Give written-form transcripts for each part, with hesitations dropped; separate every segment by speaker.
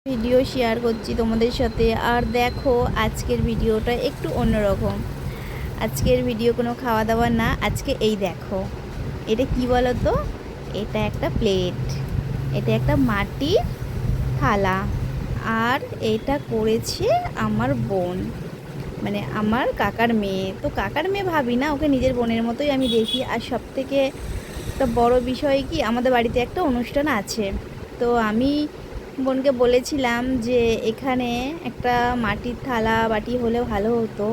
Speaker 1: Video share করছি তোমাদের সাথে। আর দেখো, আজকের ভিডিওটা একটু অন্যরকম। আজকের ভিডিও কোনো খাওয়া দাওয়া না। আজকে এই দেখো, এটা কি বলো তো? এটা একটা প্লেট, এটা একটা মাটির থালা। আর এটা করেছে আমার বোন, মানে আমার কাকার মেয়ে। তো কাকার মেয়ে ভাবি না, ওকে নিজের বোনের মতোই আমি দেখি। আর সব থেকে একটা বড় বিষয় কি, আমাদের বাড়িতে একটা অনুষ্ঠান আছে। তো আমি বোনকে বলেছিলাম যে এখানে একটা মাটির থালা বাটি হলে ভালো হতো।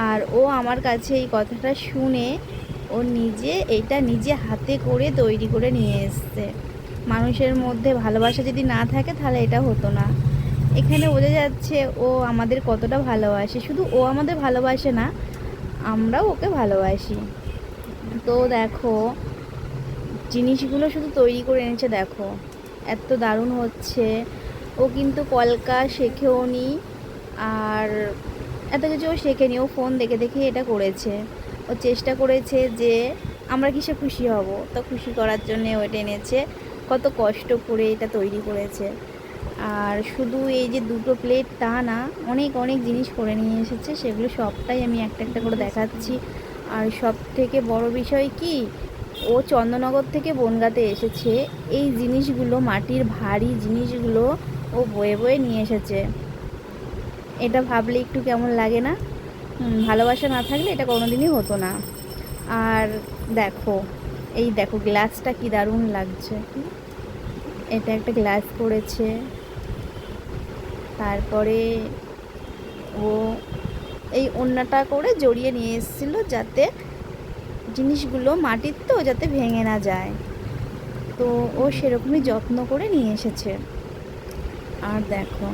Speaker 1: আর ও আমার কাছে এই কথাটা শুনে ও নিজে হাতে করে তৈরি করে নিয়ে এসছে। মানুষের মধ্যে ভালোবাসা যদি না থাকে তাহলে এটা হতো না। এখানে বোঝা যাচ্ছে ও আমাদের কতটা ভালোবাসে। শুধু ও আমাদের ভালোবাসে না, আমরাও ওকে ভালোবাসি। তো দেখো, জিনিসগুলো শুধু তৈরি করে এনেছে, দেখো এত দারুণ হচ্ছে। ও কিন্তু কলকা শেখেও নি, আর এত কিছু ও শেখেনি। ও ফোন দেখে দেখে এটা করেছে। ও চেষ্টা করেছে যে আমরা কিসে খুশি হব, তো খুশি করার জন্যে ও এটা এনেছে। কত কষ্ট করে এটা তৈরি করেছে। আর শুধু এই যে দুটো প্লেট তা না, অনেক অনেক জিনিস করে নিয়ে এসেছে। সেগুলো সবটাই আমি একটা একটা করে দেখাচ্ছি। আর সব থেকে বড় বিষয় কি, ও চন্দননগর থেকে বনগাঁতে এসেছে। এই জিনিসগুলো, মাটির ভারী জিনিসগুলো ও বয়ে বয়ে নিয়ে এসেছে। এটা ভাবলে একটু কেমন লাগে না? ভালোবাসা না থাকলে এটা কোনোদিনই হতো না। আর দেখো, এই দেখো গ্লাসটা কি দারুণ লাগছে। এটা একটা গ্লাস করেছে। তারপরে ও এই ওড়নাটা করে জড়িয়ে নিয়ে এসেছিলো, যাতে জিনিসগুলো মাটির তো, যাতে ভেঙে না যায়। তো ও সেরকমই যত্ন করে নিয়ে এসেছে। আর দেখো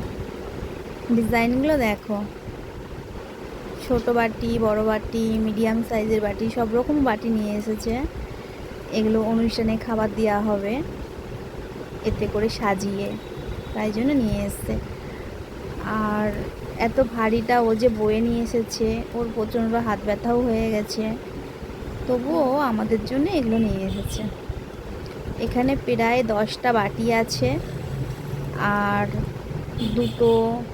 Speaker 1: ডিজাইনগুলো দেখো, ছোট বাটি, বড় বাটি, মিডিয়াম সাইজের বাটি, সব রকম বাটি নিয়ে এসেছে। এগুলো অনুষ্ঠানে খাবার দেওয়া হবে এতে করে সাজিয়ে, তাই জন্য নিয়ে এসছে। আর এত ভারীটা ও যে বয়ে নিয়ে এসেছে, ওর প্রচণ্ড হাত ব্যথাও হয়ে গেছে, তবুও আমাদের জন্য এগুলো নিয়ে এসেছে। এখানে প্রায় 10টা বাটি আছে, আর দুটো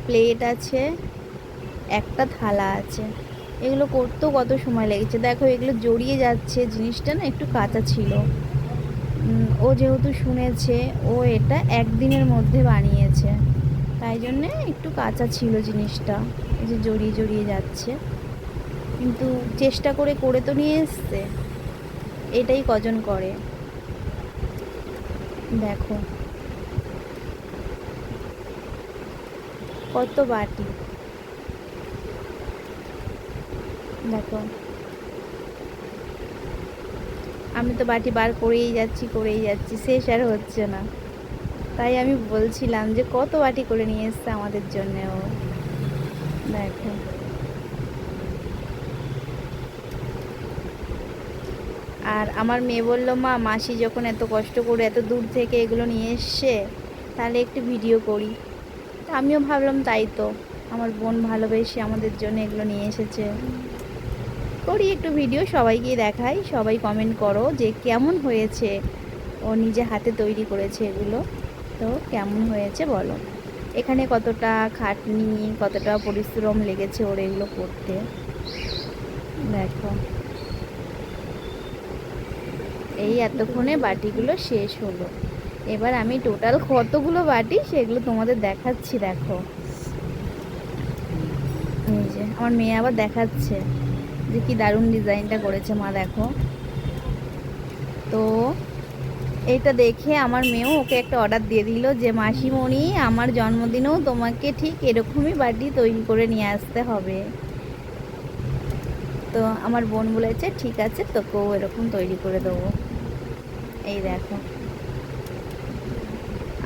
Speaker 1: প্লেট আছে, একটা থালা আছে। এগুলো করতেও কত সময় লেগেছে দেখো। এগুলো জড়িয়ে যাচ্ছে, জিনিসটা না একটু কাঁচা ছিল। ও যেহেতু শুনেছে, ও এটা একদিনের মধ্যে বানিয়েছে, তাই জন্যে একটু কাঁচা ছিল জিনিসটা। এই যে জড়িয়ে জড়িয়ে যাচ্ছে, কিন্তু চেষ্টা করে করে তো নিয়ে এসছে। এটাই কজন করে দেখো, কত বাটি দেখো। আমি তো বাটি বার করেই যাচ্ছি, শেষ আর হচ্ছে না। তাই আমি বলছিলাম যে কত বাটি করে নিয়ে এসছে আমাদের জন্যেও। দেখো, আর আমার মেয়ে বলল, মা, মাসি যখন এত কষ্ট করে এত দূর থেকে এগুলো নিয়ে এসছে, তাহলে একটু ভিডিও করি। তা আমিও ভাবলাম তাই তো, আমার বোন ভালোবেসে আমাদের জন্য এগুলো নিয়ে এসেছে, করি একটু ভিডিও, সবাইকে দেখাই। সবাই কমেন্ট করো যে কেমন হয়েছে। ও নিজে হাতে তৈরি করেছে এগুলো, তো কেমন হয়েছে বলো। এখানে কতটা খাটনি, কতটা পরিশ্রম লেগেছে ওর এগুলো করতে। দেখো, এই এতক্ষণে বাটিগুলো শেষ হলো। এবার আমি টোটাল কতগুলো বাটি সেগুলো তোমাদের দেখাচ্ছি। দেখো, এই যে আমার মেয়ে আবার দেখাচ্ছে যে কি দারুণ ডিজাইনটা করেছে মা, দেখো। তো এইটা দেখে আমার মেয়েও ওকে একটা অর্ডার দিয়ে দিল যে মাসিমণি, আমার জন্মদিনেও তোমাকে ঠিক এরকমই বাটি তৈরি করে নিয়ে আসতে হবে। তো আমার বোন বলেছে ঠিক আছে, তোকেও এরকম তৈরি করে দেবো। এই দেখো,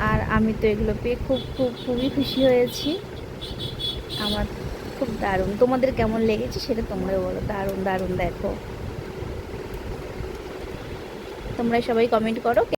Speaker 1: আর আমি তো এগুলো পেয়ে খুবই খুশি হয়েছি। আমার খুব দারুণ। তোমাদের কেমন লেগেছে সেটা তোমরাও বলো। দারুণ দারুণ। দেখো, তোমরা সবাই কমেন্ট করো।